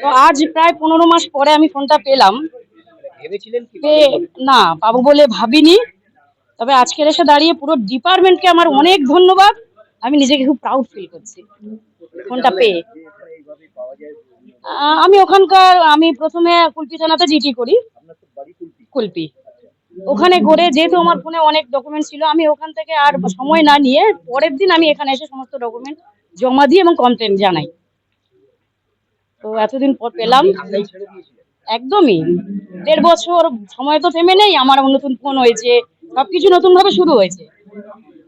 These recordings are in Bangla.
তো আজ প্রায় 15 মাস পরে আমি ফোনটা পেলাম। ভেবেছিলেন কি পে না পাবো বলে ভাবিনি। তবে আজকের এসে দাঁড়িয়ে পুরো ডিপার্টমেন্টকে আমার অনেক ধন্যবাদ। আমি নিজেকে খুব প্রাউড ফিল করছি ফোনটা পেয়ে। যে এখানে এইভাবেই পাওয়া যায়? আমি প্রথমে কুলপি থানাতে জিটি করি। আপনার তো বাড়ি কুলপি। কুলপি আচ্ছা। ওখানে করে যেহেতু আমার ফোনে অনেক ডকুমেন্ট ছিল, আমি ওখান থেকে আর সময় না নিয়ে পরের দিন আমি এখানে এসে সমস্ত ডকুমেন্ট জমা দিই এবং কমপ্লেন জানাই। তো এতদিন পর পেলাম। আশাই ছেড়ে দিয়েছিলেন? একদমই 1.5 বছর সময় তো থেমে নেই, আমার নতুন ফোন হয়েছে, সবকিছু নতুন ভাবে শুরু হয়েছে।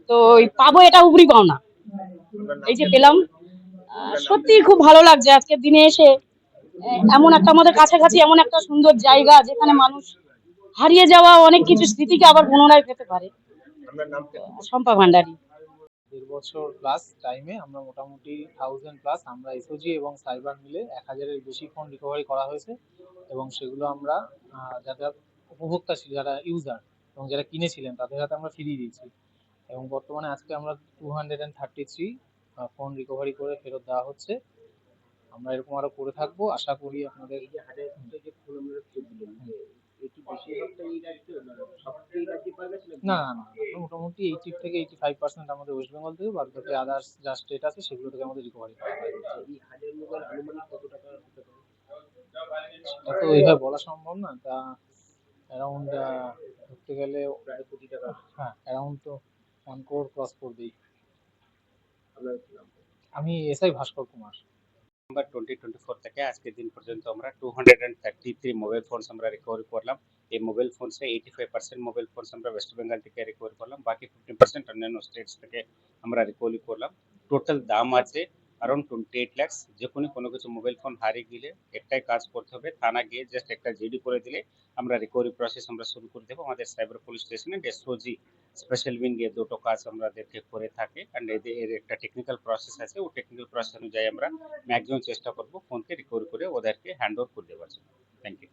তো ওই পাবো এটা উপরি পাওনা, আপনার নাম? এই যে পেলাম। আপনার নাম? সত্যি খুব ভালো লাগছে আজকের দিনে এসে। এমন একটা আমাদের কাছাকাছি এমন একটা সুন্দর জায়গা যেখানে মানুষ হারিয়ে যাওয়া অনেক কিছু স্মৃতিকে আবার পুনরায় পেতে পারে। আপনার নামটা? শম্পা ভান্ডারী। 1.5 বছর প্লাস টাইমে আমরা মোটামুটি 1000 প্লাস আমরা এসওজি এবং সাইবার মিলে 1000-এর বেশি ফোন রিকভারি করা হয়েছে এবং সেগুলো আমরা যারা উপভোক্তা ছিল, যারা ইউজার এবং যারা কিনেছিলেন তাদের হাতে আমরা ফিরিয়ে দিয়েছি এবং বর্তমানে আজকে আমরা 233 ফোন রিকভারি করে ফেরত দেওয়া হচ্ছে। আমরা এরকম আরো করে থাকবো, আশা করি আপনাদের। এই যে হাজার যে ফোন আমরা ফেরত দিলেন, এই কি বেশিরভাগটা এই রাজ্যে, না সবটাই এই রাজ্যে পাওয়া গেছে নাকি? না না না, আমরা মোটামুটি 80 থেকে 85% আমাদের ওয়েস্ট বেঙ্গল থেকে, বাদ বাকি আদার্স যা স্টেট আছে সেগুলো থেকে আমাদের রিকভারি করা হয়। এই হাজার মোবাইল আনুমানিক কত টাকা হতে পারে? এটা তো এইভাবে বলা সম্ভব না, তা অ্যারাউন্ড ধরতে গেলে প্রায় কোটি টাকা। হ্যাঁ অ্যারাউন্ড তো 1 crore ক্রস করবেই। আপনার নাম? আমি এসআই ভাস্কর কুমার। ডিসেম্বর 2024 থেকে আজকের দিন পর্যন্ত আমরা 233 মোবাইল ফোনস আমরা রিকভারি করলাম। এই মোবাইল ফোনসে 85% মোবাইল ফোনস আমরা ওয়েস্ট বেঙ্গল থেকে রিকভারি করলাম, বাকি 15% অন্যান্য স্টেটস থেকে আমরা রিকভারি করলাম। টোটাল দাম আছে अराउंड 28 lakhs। যে কোনো কিছু মোবাইল ফোন হারিয়ে গেলে একটাই কাজ করতে হবে, থানা গিয়ে জাস্ট একটা জিডি করে দিলে আমরা রিকভারি প্রসেস আমরা শুরু করে দেবো। আমাদের সাইবার পুলিশ স্টেশনে এসওজি স্পেশাল উইং এ দুটো কাজ আমাদেরকে করে থাকে, এন্ড এর একটা টেকনিক্যাল প্রসেস আছে, ও টেকনিক্যাল প্রসেস অনুযায়ী আমরা ম্যাক্সিমাম চেষ্টা করব ফোনকে রিকভারি করে ওদেরকে হ্যান্ড ওভার করে দেওয়ার জন্য। Thank you.